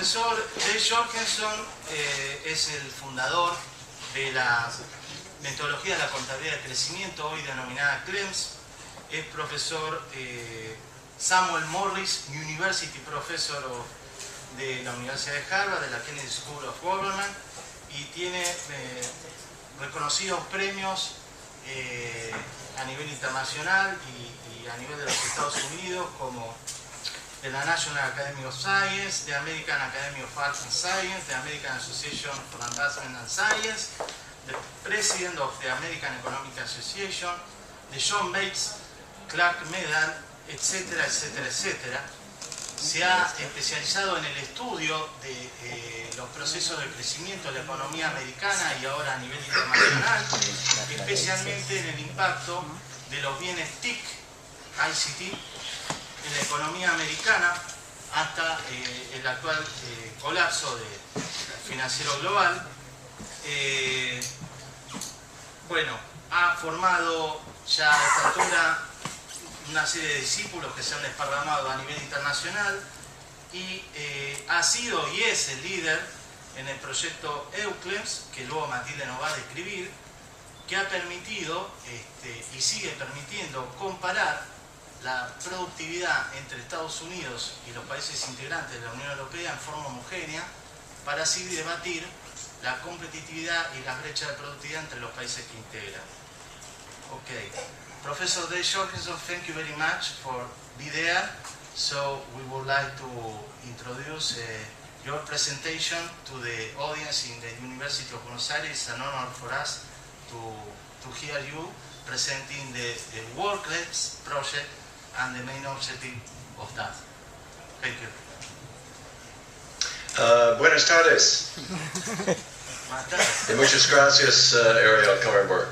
profesor de Jorgenson es el fundador de la metodología de la contabilidad de crecimiento, hoy denominada CLEMS. Es profesor Samuel Morris University Professor de la Universidad de Harvard, de la Kennedy School of Government, y tiene reconocidos premios a nivel internacional y a nivel de los Estados Unidos, como de la National Academy of Science, the American Academy of Arts and Science, the American Association for Advancement and Science, the President of the American Economic Association, the John Bates Clark Medal, etcétera, etcétera, etcétera. Se ha especializado en el estudio de los procesos de crecimiento de la economía americana y ahora a nivel internacional, especialmente en el impacto de los bienes TIC, ICT, en la economía americana hasta el actual colapso financiero global. Bueno, ha formado ya a esta altura una serie de discípulos que se han desparramado a nivel internacional y ha sido y es el líder en el proyecto EUCLEMS, que luego Matilde nos va a describir, que ha permitido y sigue permitiendo comparar la productividad entre Estados Unidos y los países integrantes de la Unión Europea en forma homogénea para así debatir la competitividad y las brechas de productividad entre los países que integran. Okay. Professor De Jorgenson, thank you very much for being there. So we would like to introduce your presentation to the audience in the University of Buenos Aires. It's an honor for us to hear you presenting the WORLDKLEMS project and the main objective of that. Thank you. Buenas tardes. Y muchas gracias, Ariel Carver.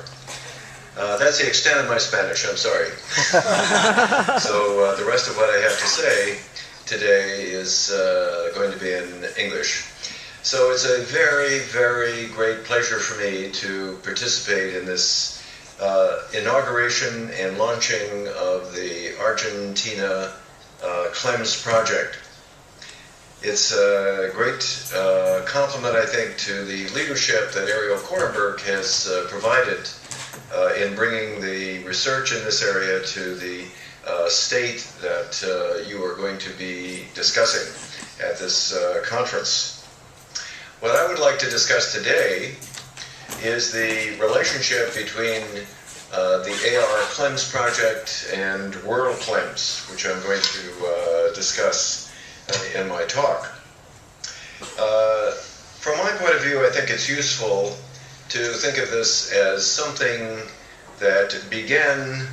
That's the extent of my Spanish, I'm sorry. So the rest of what I have to say today is going to be in English. So it's a very, very great pleasure for me to participate in this inauguration and launching of the Argentina CLEMS project. It's a great compliment, I think, to the leadership that Ariel Kornberg has provided in bringing the research in this area to the state that you are going to be discussing at this conference. What I would like to discuss today is the relationship between the AR CLEMS project and WorldKLEMS, which I'm going to discuss in my talk. From my point of view, I think it's useful to think of this as something that began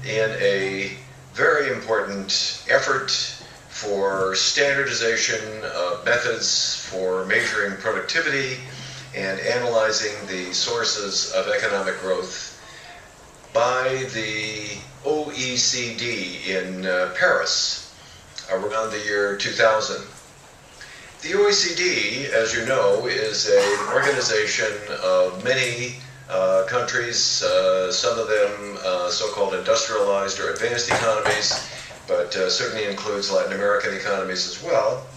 in a very important effort for standardization of methods for measuring productivity and analyzing the sources of economic growth by the OECD in Paris around the year 2000. The OECD, as you know, is an organization of many countries, some of them so-called industrialized or advanced economies, but certainly includes Latin American economies as well.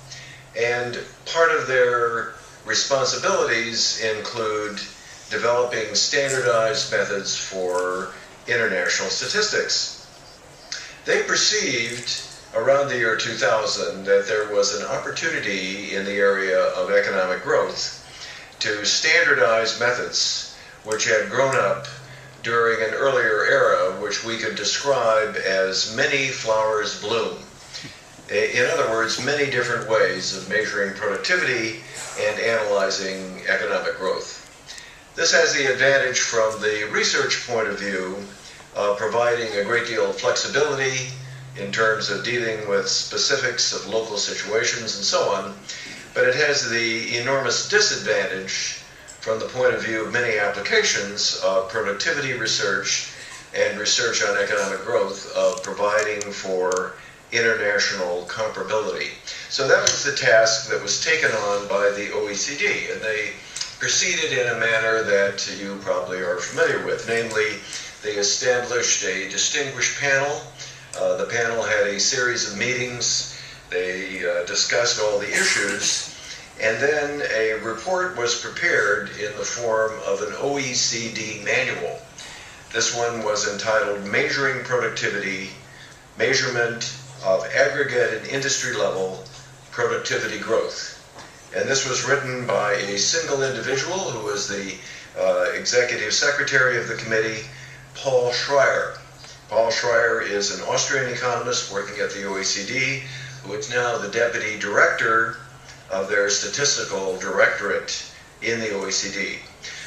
And part of their responsibilities include developing standardized methods for international statistics. They perceived around the year 2000 that there was an opportunity in the area of economic growth to standardize methods which had grown up during an earlier era which we could describe as many flowers bloom. In other words, many different ways of measuring productivity and analyzing economic growth. This has the advantage from the research point of view of providing a great deal of flexibility in terms of dealing with specifics of local situations and so on, but it has the enormous disadvantage from the point of view of many applications of productivity research and research on economic growth of providing for international comparability. So that was the task that was taken on by the OECD, and they proceeded in a manner that you probably are familiar with. Namely, they established a distinguished panel. The panel had a series of meetings. They discussed all the issues, and then a report was prepared in the form of an OECD manual. This one was entitled Measuring Productivity, Measurement of Aggregate and Industry Level Productivity Growth. And this was written by a single individual who was the executive secretary of the committee, Paul Schreier. Paul Schreier is an Austrian economist working at the OECD, who is now the deputy director of their statistical directorate in the OECD.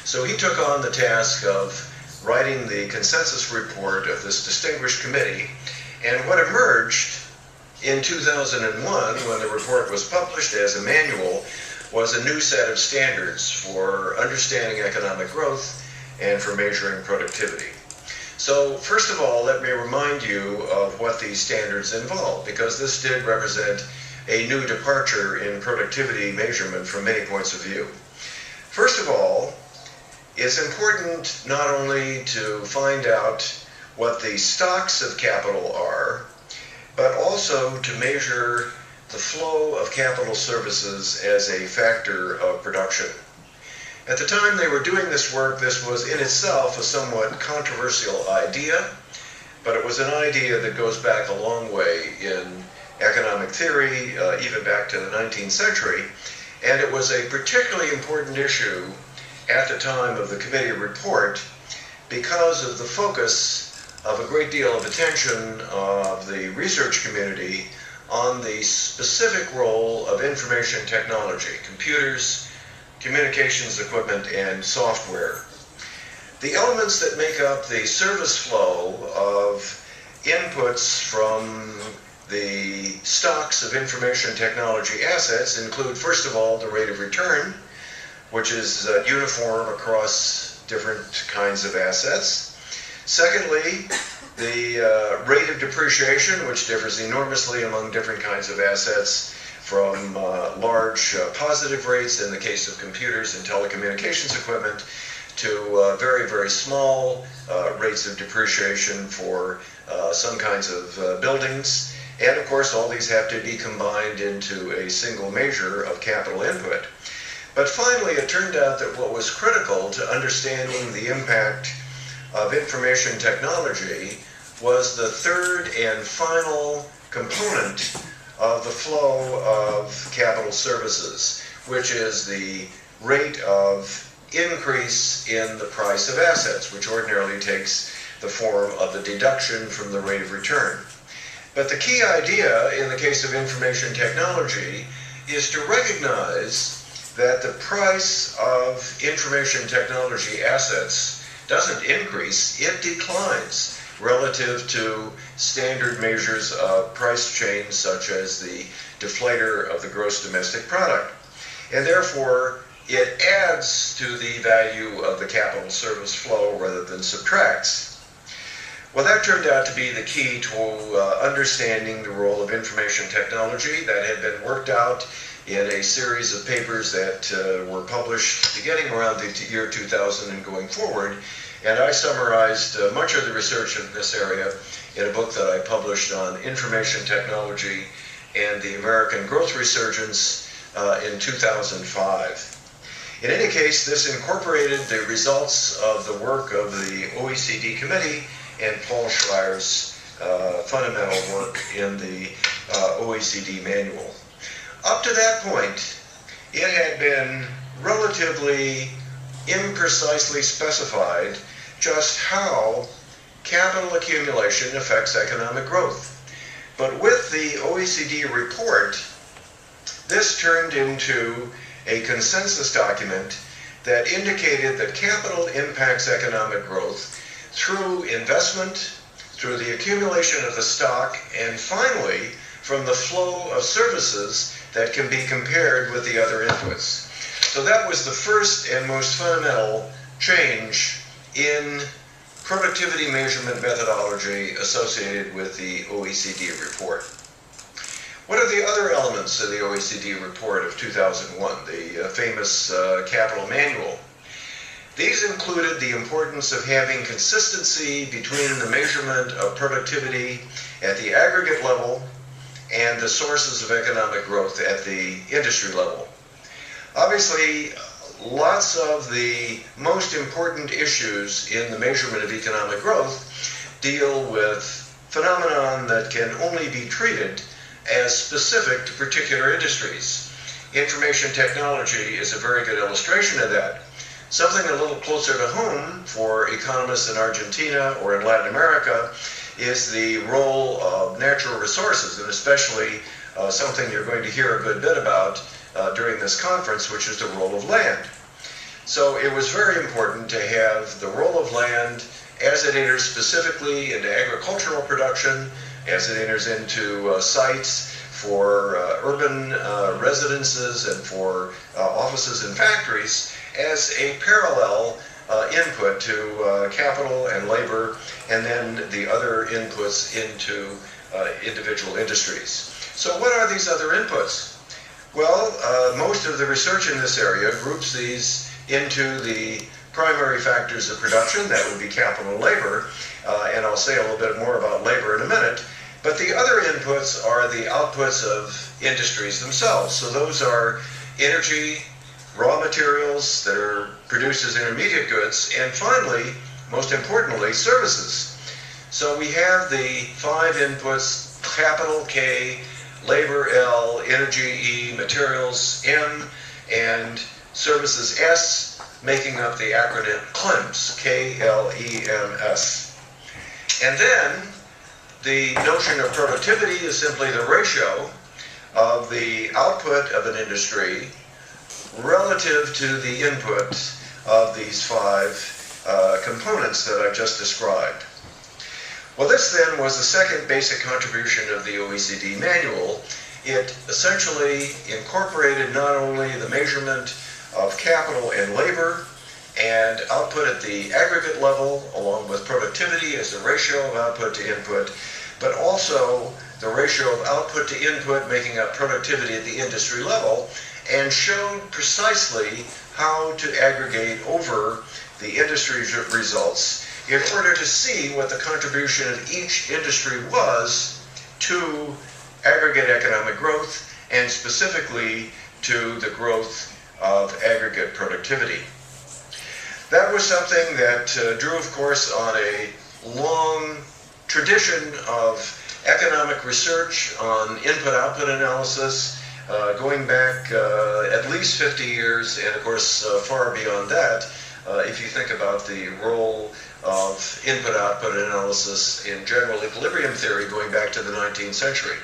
So he took on the task of writing the consensus report of this distinguished committee, and what emerged in 2001, when the report was published as a manual, was a new set of standards for understanding economic growth and for measuring productivity. So first of all, let me remind you of what these standards involve, because this did represent a new departure in productivity measurement from many points of view. First of all, it's important not only to find out what the stocks of capital are, but also to measure the flow of capital services as a factor of production. At the time they were doing this work, this was in itself a somewhat controversial idea, but it was an idea that goes back a long way in economic theory, even back to the 19th century, and it was a particularly important issue at the time of the committee report because of the focus of a great deal of attention of the research community on the specific role of information technology, computers, communications equipment, and software. The elements that make up the service flow of inputs from the stocks of information technology assets include, first of all, the rate of return, which is uniform across different kinds of assets. Secondly, the rate of depreciation, which differs enormously among different kinds of assets, from large positive rates in the case of computers and telecommunications equipment to very, very small rates of depreciation for some kinds of buildings. And of course, all these have to be combined into a single measure of capital input. But finally, it turned out that what was critical to understanding the impact of information technology was the third and final component of the flow of capital services, which is the rate of increase in the price of assets, which ordinarily takes the form of the deduction from the rate of return. But the key idea in the case of information technology is to recognize that the price of information technology assets doesn't increase, it declines relative to standard measures of price change such as the deflator of the gross domestic product. And therefore, it adds to the value of the capital service flow rather than subtracts. Well, that turned out to be the key to understanding the role of information technology that had been worked out in a series of papers that were published beginning around the year 2000 and going forward. And I summarized much of the research in this area in a book that I published on information technology and the American growth resurgence in 2005. In any case, this incorporated the results of the work of the OECD committee and Paul Schreier's fundamental work in the OECD manual. Up to that point, it had been relatively imprecisely specified just how capital accumulation affects economic growth. But with the OECD report, this turned into a consensus document that indicated that capital impacts economic growth through investment, through the accumulation of the stock, and finally, from the flow of services that can be compared with the other inputs. So that was the first and most fundamental change in productivity measurement methodology associated with the OECD report. What are the other elements of the OECD report of 2001, the famous capital manual? These included the importance of having consistency between the measurement of productivity at the aggregate level and the sources of economic growth at the industry level. Obviously, lots of the most important issues in the measurement of economic growth deal with phenomenon that can only be treated as specific to particular industries. Information technology is a very good illustration of that. Something a little closer to home for economists in Argentina or in Latin America is the role of natural resources, and especially something you're going to hear a good bit about during this conference, which is the role of land. So it was very important to have the role of land as it enters specifically into agricultural production, as it enters into sites for urban residences and for offices and factories, as a parallel input to capital and labor, and then the other inputs into individual industries. So what are these other inputs? Well, most of the research in this area groups these into the primary factors of production. That would be capital and labor, and I'll say a little bit more about labor in a minute. But the other inputs are the outputs of industries themselves. So those are energy, raw materials that are produced as intermediate goods, and finally, most importantly, services. So we have the 5 inputs: capital K, labor L, energy E, materials M, and services S, making up the acronym KLEMS, K-L-E-M-S. And then the notion of productivity is simply the ratio of the output of an industry relative to the input of these 5 components that I've just described. Well, this then was the second basic contribution of the OECD manual. It essentially incorporated not only the measurement of capital and labor and output at the aggregate level, along with productivity as the ratio of output to input, but also the ratio of output to input making up productivity at the industry level, and showed precisely how to aggregate over the industry results in order to see what the contribution of each industry was to aggregate economic growth, and specifically to the growth of aggregate productivity. That was something that drew, of course, on a long tradition of economic research on input-output analysis, going back at least 50 years, and of course far beyond that, if you think about the role of input-output analysis in general equilibrium theory going back to the 19th century.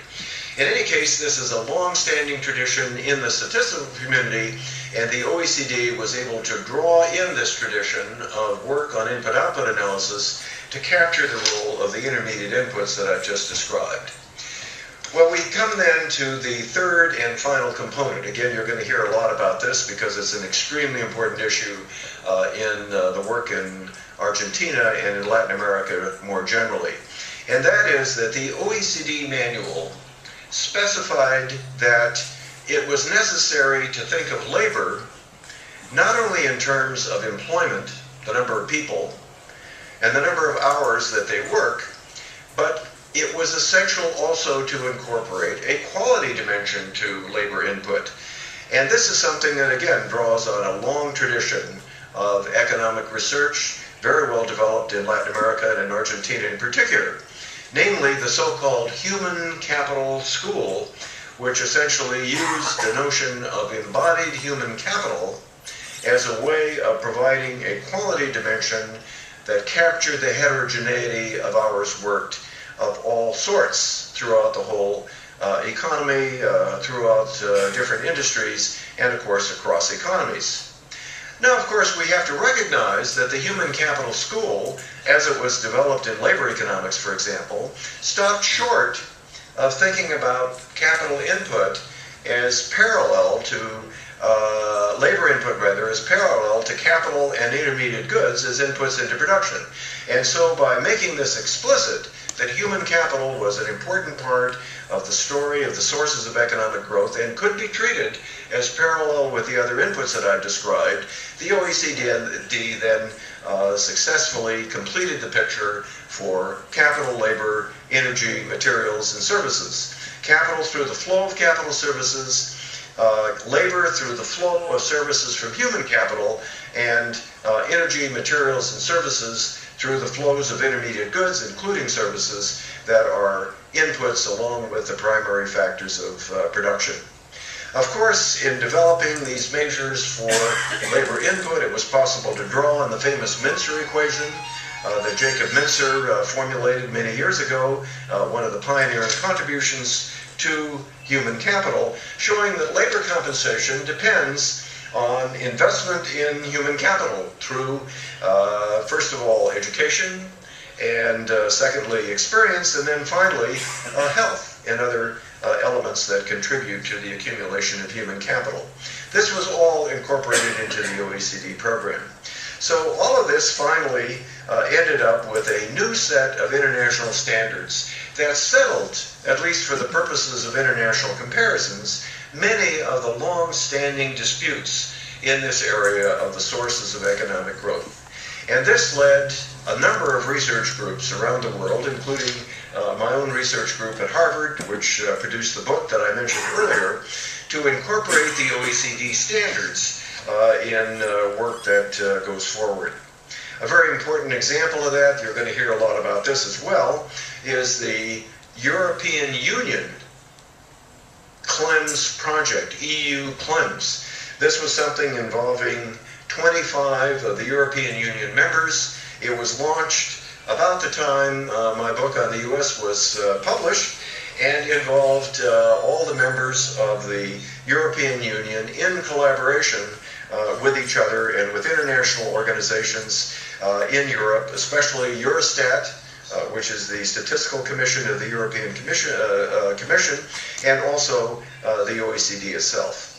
In any case, this is a long-standing tradition in the statistical community, and the OECD was able to draw in this tradition of work on input-output analysis to capture the role of the intermediate inputs that I've just described. Well, we come then to the third and final component. Again, you're going to hear a lot about this because it's an extremely important issue in the work in Argentina and in Latin America more generally. And that is that the OECD manual specified that it was necessary to think of labor not only in terms of employment, the number of people, and the number of hours that they work, but it was essential also to incorporate a quality dimension to labor input. And this is something that, again, draws on a long tradition of economic research, very well developed in Latin America and in Argentina in particular. Namely, the so-called human capital school, which essentially used the notion of embodied human capital as a way of providing a quality dimension that captured the heterogeneity of hours worked of all sorts throughout the whole economy, throughout different industries, and of course across economies. Now, of course, we have to recognize that the human capital school, as it was developed in labor economics, for example, stopped short of thinking about capital input as parallel to labor input, rather, as parallel to capital and intermediate goods as inputs into production. And so by making this explicit, that human capital was an important part of the story of the sources of economic growth and could be treated as parallel with the other inputs that I've described, the OECD then successfully completed the picture for capital, labor, energy, materials, and services. Capital through the flow of capital services, labor through the flow of services from human capital, and energy, materials, and services through the flows of intermediate goods, including services that are inputs along with the primary factors of production. Of course, in developing these measures for labor input, it was possible to draw on the famous Mincer equation that Jacob Mincer formulated many years ago, one of the pioneering contributions to human capital, showing that labor compensation depends on investment in human capital through, first of all, education, and secondly, experience, and then finally, health and other elements that contribute to the accumulation of human capital. This was all incorporated into the OECD program. So all of this finally ended up with a new set of international standards that settled, at least for the purposes of international comparisons, many of the long-standing disputes in this area of the sources of economic growth. And this led a number of research groups around the world, including my own research group at Harvard, which produced the book that I mentioned earlier, to incorporate the OECD standards in work that goes forward. A very important example of that, you're going to hear a lot about this as well, is the European Union CLEMS project, EU CLEMS. This was something involving 25 of the European Union members. It was launched about the time my book on the US was published, and involved all the members of the European Union in collaboration with each other and with international organizations in Europe, especially Eurostat, which is the Statistical Commission of the European Commission, and also the OECD itself.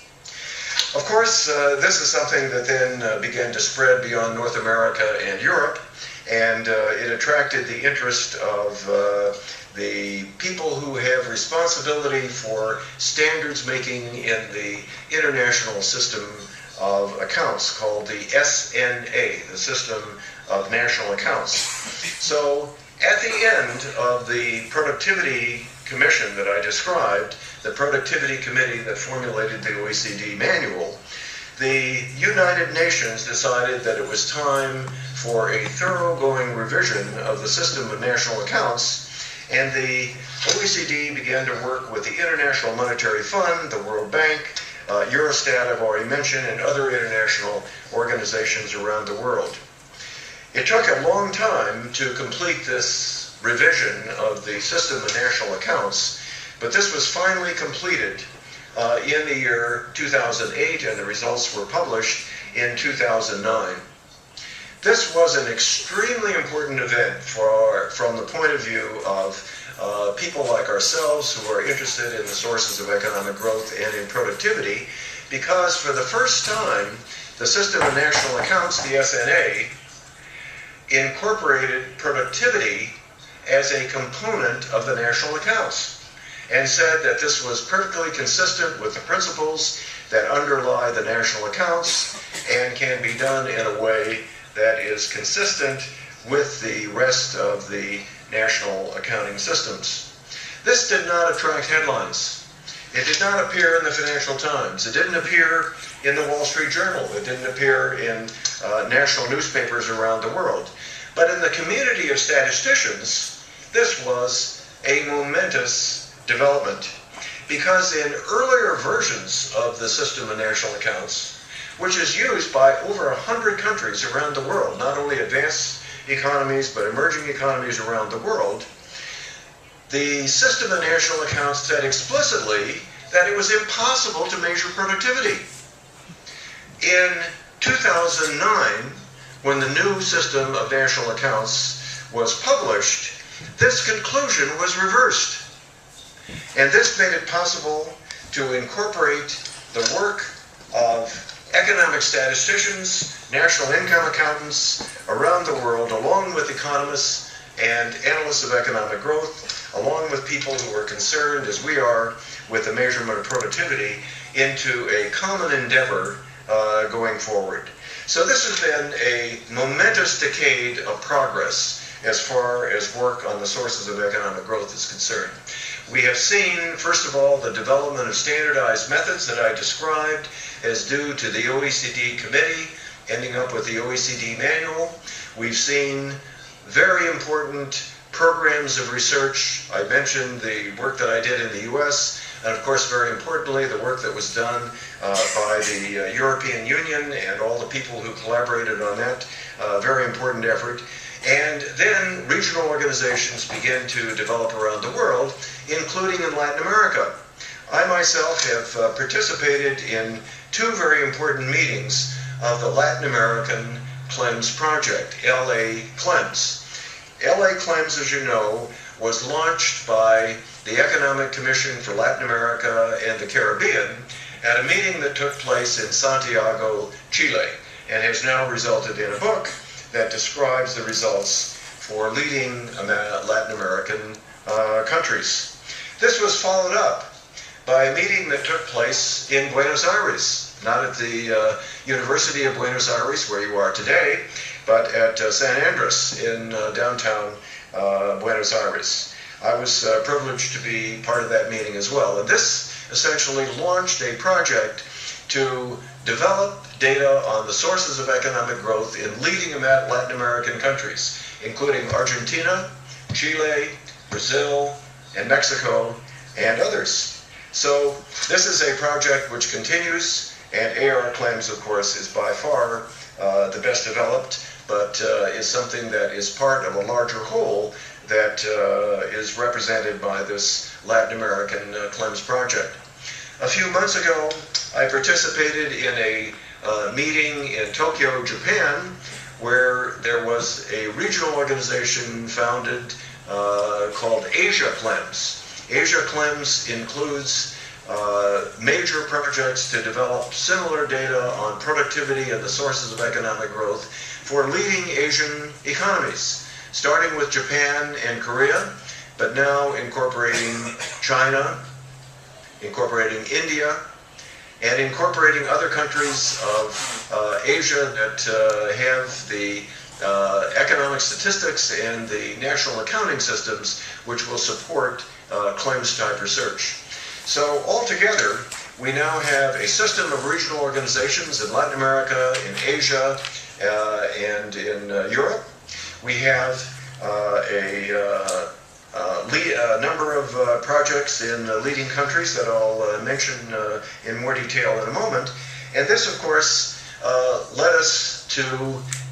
Of course, this is something that then began to spread beyond North America and Europe, and it attracted the interest of the people who have responsibility for standards making in the international system of accounts called the SNA, the System of National Accounts. So at the end of the Productivity Commission that I described, the Productivity Committee that formulated the OECD manual, the United Nations decided that it was time for a thoroughgoing revision of the system of national accounts, and the OECD began to work with the International Monetary Fund, the World Bank, Eurostat, I've already mentioned, and other international organizations around the world. It took a long time to complete this revision of the system of national accounts, but this was finally completed in the year 2008, and the results were published in 2009. This was an extremely important event from the point of view of people like ourselves who are interested in the sources of economic growth and in productivity, because for the first time, the System of National Accounts, the SNA, incorporated productivity as a component of the national accounts, and said that this was perfectly consistent with the principles that underlie the national accounts and can be done in a way that is consistent with the rest of the national accounting systems. This did not attract headlines. It did not appear in the Financial Times. It didn't appear in the Wall Street Journal. It didn't appear in national newspapers around the world. But in the community of statisticians, this was a momentous development, because in earlier versions of the System of National Accounts, which is used by over 100 countries around the world, not only advanced economies but emerging economies around the world, the System of National Accounts said explicitly that it was impossible to measure productivity. In 2009, when the new System of National Accounts was published, this conclusion was reversed. And this made it possible to incorporate the work of economic statisticians, national income accountants around the world, along with economists and analysts of economic growth, along with people who are concerned, as we are, with the measurement of productivity, into a common endeavor going forward. So this has been a momentous decade of progress as far as work on the sources of economic growth is concerned. We have seen, first of all, the development of standardized methods that I described as due to the OECD committee, ending up with the OECD manual. We've seen very important programs of research. I mentioned the work that I did in the US, and of course, very importantly, the work that was done by the European Union and all the people who collaborated on that very important effort. And then regional organizations began to develop around the world, including in Latin America. I myself have participated in two very important meetings of the Latin American CLEMS project, LA CLEMS. LA CLEMS, as you know, was launched by the Economic Commission for Latin America and the Caribbean at a meeting that took place in Santiago, Chile, and has now resulted in a book that describes the results for leading Latin American countries. This was followed up by a meeting that took place in Buenos Aires, not at the University of Buenos Aires where you are today, but at San Andres in downtown Buenos Aires. I was privileged to be part of that meeting as well, and this essentially launched a project to develop data on the sources of economic growth in leading Latin American countries, including Argentina, Chile, Brazil, and Mexico, and others. So this is a project which continues, and AR CLEMS, of course, is by far the best developed, but is something that is part of a larger whole that is represented by this Latin American CLEMS project. A few months ago, I participated in a meeting in Tokyo, Japan, where there was a regional organization founded called Asia CLEMS. Asia CLEMS includes major projects to develop similar data on productivity and the sources of economic growth for leading Asian economies, starting with Japan and Korea, but now incorporating China, incorporating India, and incorporating other countries of Asia that have the economic statistics and the national accounting systems which will support CLEMS-type research. So altogether, we now have a system of regional organizations in Latin America, in Asia, and in Europe. We have a number of projects in leading countries that I'll mention in more detail in a moment. And this, of course, led us to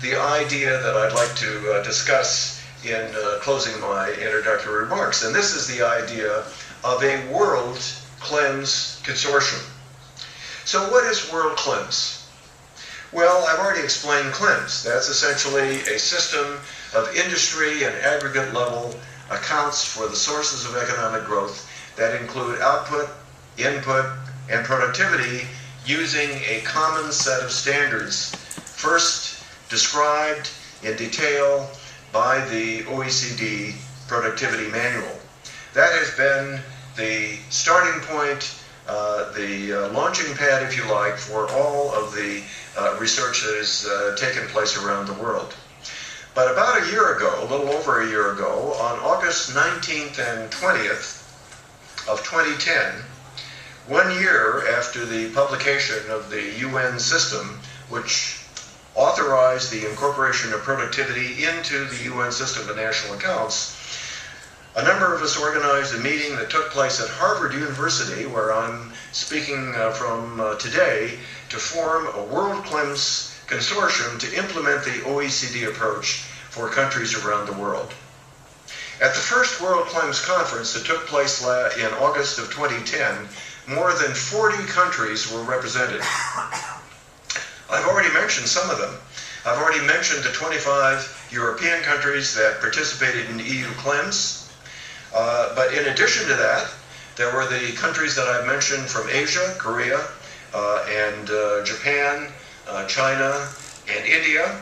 the idea that I'd like to discuss in closing my introductory remarks. And this is the idea of a World CLEMS Consortium. So what is World CLEMS? Well, I've already explained CLEMS. That's essentially a system of industry and aggregate level accounts for the sources of economic growth that include output, input, and productivity using a common set of standards, first described in detail by the OECD Productivity Manual. That has been the starting point, the launching pad, if you like, for all of the research that has taken place around the world. But about a year ago, a little over a year ago, on August 19th and 20th of 2010, 1 year after the publication of the UN system, which authorized the incorporation of productivity into the UN system of national accounts, a number of us organized a meeting that took place at Harvard University, where I'm speaking from today, to form a World CLEMS Consortium to implement the OECD approach for countries around the world. At the first World CLEMS conference that took place in August of 2010, more than 40 countries were represented. I've already mentioned some of them. I've already mentioned the 25 European countries that participated in EU CLEMS. But in addition to that, there were the countries that I've mentioned from Asia, Korea, and Japan, China, and India.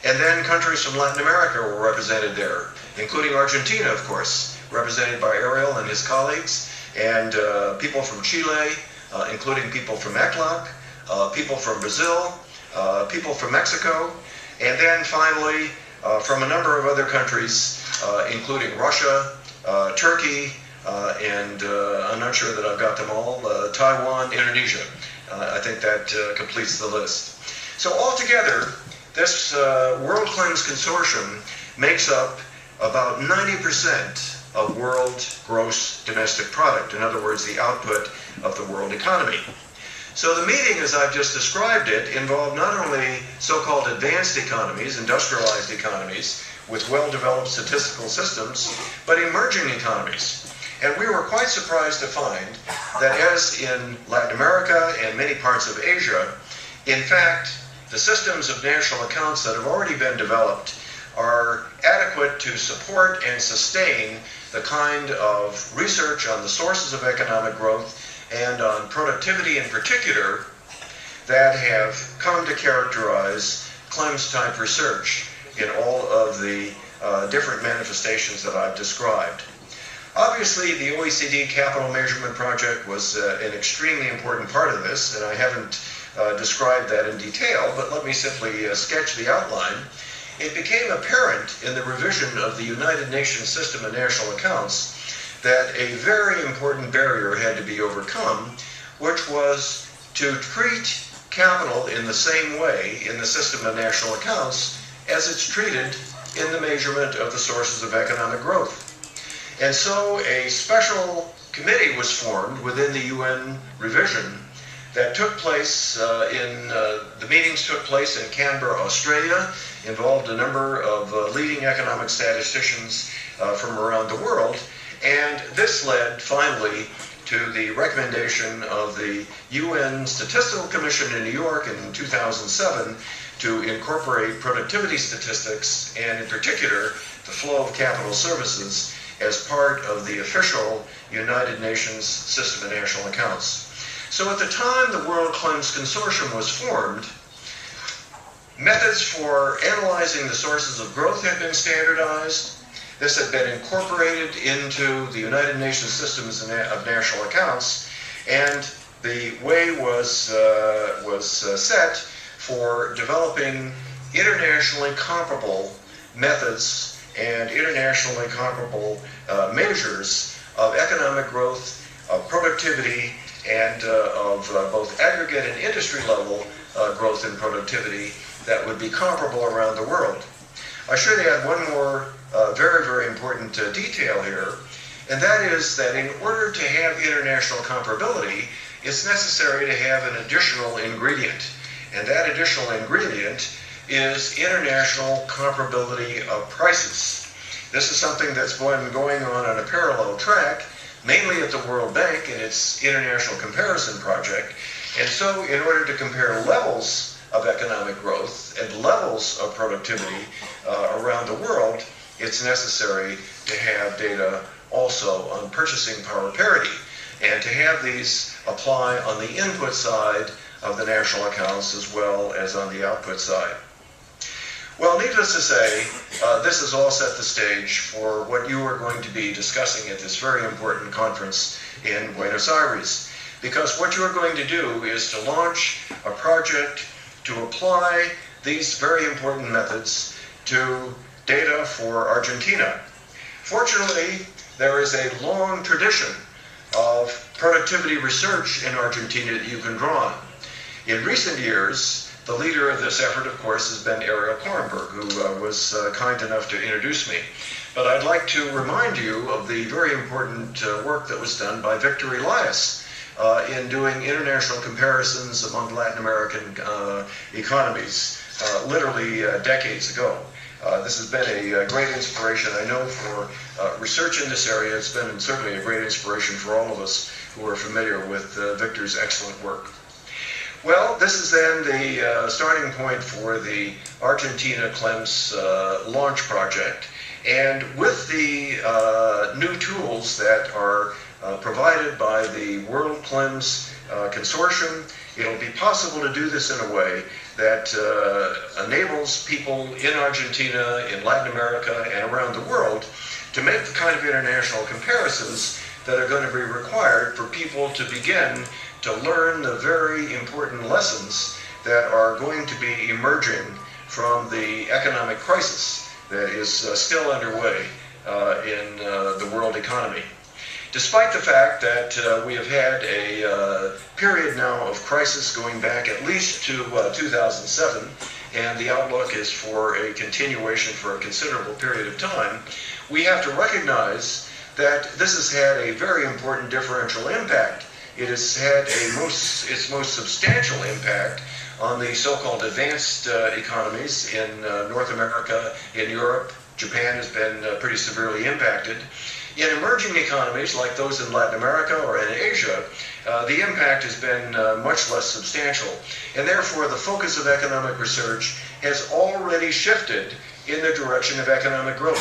And then countries from Latin America were represented there, including Argentina, of course, represented by Ariel and his colleagues, and people from Chile, including people from ECLAC, people from Brazil, people from Mexico, and then finally from a number of other countries, including Russia, Turkey, and I'm not sure that I've got them all, Taiwan, Indonesia. I think that completes the list. So altogether, this World Claims Consortium makes up about 90% of world gross domestic product, in other words, the output of the world economy. So the meeting, as I've just described it, involved not only so-called advanced economies, industrialized economies, with well-developed statistical systems, but emerging economies. And we were quite surprised to find that, as in Latin America and many parts of Asia, in fact, the systems of national accounts that have already been developed are adequate to support and sustain the kind of research on the sources of economic growth and on productivity in particular that have come to characterize CLEMS-type research in all of the different manifestations that I've described. Obviously, the OECD Capital Measurement Project was an extremely important part of this, and I haven't described that in detail, but let me simply sketch the outline. It became apparent in the revision of the United Nations System of National Accounts that a very important barrier had to be overcome, which was to treat capital in the same way in the system of national accounts as it's treated in the measurement of the sources of economic growth. And so a special committee was formed within the UN revision that took place the meetings took place in Canberra, Australia, involved a number of leading economic statisticians from around the world, and this led finally to the recommendation of the UN Statistical Commission in New York in 2007 to incorporate productivity statistics and, in particular, the flow of capital services as part of the official United Nations System of National Accounts. So at the time the World Claims Consortium was formed, methods for analyzing the sources of growth had been standardized. This had been incorporated into the United Nations Systems of National Accounts, and the way was set for developing internationally comparable methods and internationally comparable measures of economic growth, of productivity, and of both aggregate and industry level growth and productivity that would be comparable around the world. I should add one more very, very important detail here, and that is that in order to have international comparability, it's necessary to have an additional ingredient, and that additional ingredient is international comparability of prices. This is something that's been going on a parallel track, mainly at the World Bank in its International Comparison Project. And so in order to compare levels of economic growth and levels of productivity around the world, it's necessary to have data also on purchasing power parity, and to have these apply on the input side of the national accounts as well as on the output side. Well, needless to say, this has all set the stage for what you are going to be discussing at this very important conference in Buenos Aires. Because what you are going to do is to launch a project to apply these very important methods to data for Argentina. Fortunately, there is a long tradition of productivity research in Argentina that you can draw on. In recent years, the leader of this effort, of course, has been Ariel Korenberg, who was kind enough to introduce me. But I'd like to remind you of the very important work that was done by Victor Elias in doing international comparisons among Latin American economies, literally decades ago. This has been a great inspiration, I know, for research in this area. It's been certainly a great inspiration for all of us who are familiar with Victor's excellent work. Well, this is then the starting point for the Argentina CLEMS launch project. And with the new tools that are provided by the World CLEMS Consortium, it'll be possible to do this in a way that enables people in Argentina, in Latin America, and around the world to make the kind of international comparisons that are going to be required for people to begin to learn the very important lessons that are going to be emerging from the economic crisis that is still underway in the world economy. Despite the fact that we have had a period now of crisis going back at least to 2007, and the outlook is for a continuation for a considerable period of time, we have to recognize that this has had a very important differential impact. It has had its most substantial impact on the so-called advanced economies in North America, in Europe. Japan has been pretty severely impacted. In emerging economies like those in Latin America or in Asia, the impact has been much less substantial. And therefore, the focus of economic research has already shifted in the direction of economic growth.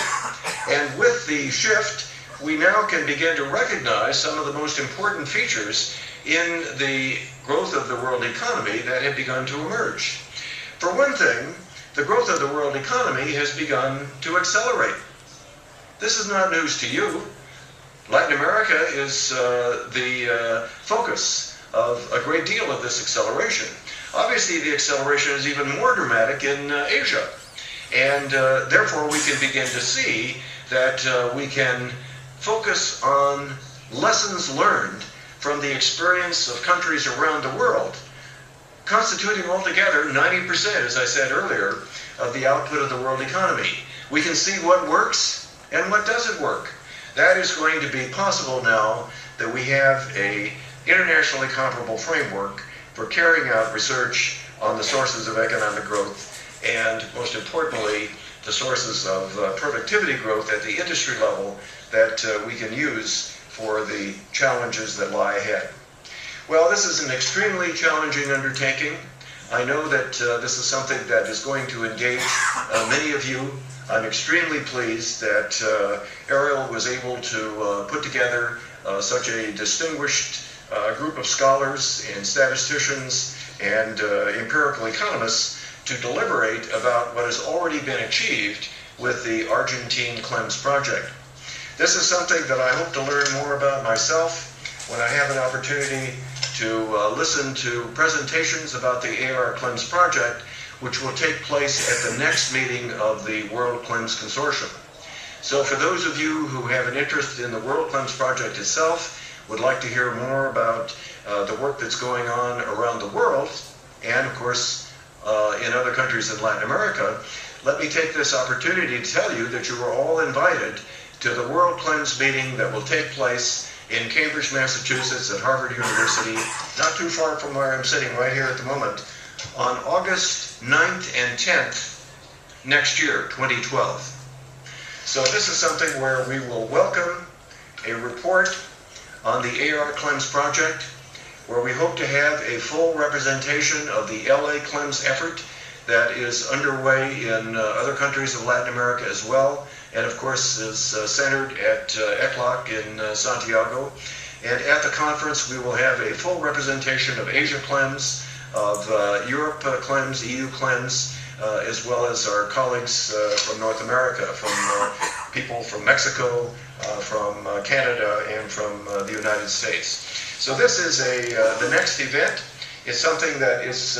And with the shift, we now can begin to recognize some of the most important features in the growth of the world economy that have begun to emerge. For one thing, the growth of the world economy has begun to accelerate. This is not news to you. Latin America is the focus of a great deal of this acceleration. Obviously, the acceleration is even more dramatic in Asia. And therefore, we can begin to see that we can focus on lessons learned from the experience of countries around the world, constituting altogether 90%, as I said earlier, of the output of the world economy. We can see what works and what doesn't work. That is going to be possible now that we have an internationally comparable framework for carrying out research on the sources of economic growth and, most importantly, the sources of productivity growth at the industry level that we can use for the challenges that lie ahead. Well, this is an extremely challenging undertaking. I know that this is something that is going to engage many of you. I'm extremely pleased that Ariel was able to put together such a distinguished group of scholars and statisticians and empirical economists to deliberate about what has already been achieved with the Argentine CLEMS project. This is something that I hope to learn more about myself when I have an opportunity to listen to presentations about the AR CLEMS project, which will take place at the next meeting of the World CLEMS Consortium. So for those of you who have an interest in the World CLEMS project itself, would like to hear more about the work that's going on around the world, and of course in other countries in Latin America, let me take this opportunity to tell you that you are all invited to the World CLEMS meeting that will take place in Cambridge, Massachusetts at Harvard University, not too far from where I'm sitting right here at the moment, on August 9th and 10th next year, 2012. So this is something where we will welcome a report on the AR CLEMS project, where we hope to have a full representation of the LA CLEMS effort that is underway in other countries of Latin America as well, and of course is centered at ECLOC in Santiago. And at the conference we will have a full representation of Asia CLEMS, of Europe CLEMS, EU CLEMS, as well as our colleagues from North America, from people from Mexico, from Canada, and from the United States. So this is the next event. It's something that is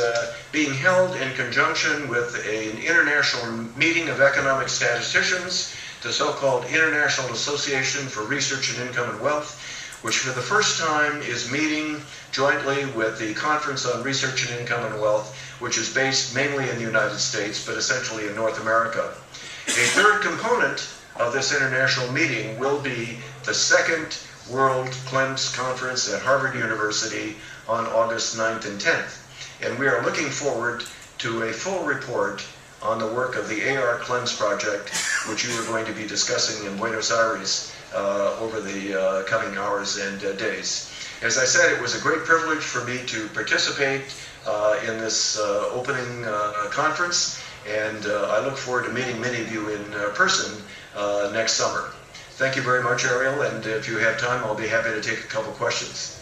being held in conjunction with an international meeting of economic statisticians, the so-called International Association for Research and Income and Wealth, which for the first time is meeting jointly with the Conference on Research and Income and Wealth, which is based mainly in the United States, but essentially in North America. A third component of this international meeting will be the second World CLEMS Conference at Harvard University on August 9th and 10th. And we are looking forward to a full report on the work of the AR CLEMS project, which you are going to be discussing in Buenos Aires over the coming hours and days. As I said, it was a great privilege for me to participate in this opening conference, and I look forward to meeting many of you in person next summer. Thank you very much, Ariel, and if you have time, I'll be happy to take a couple questions.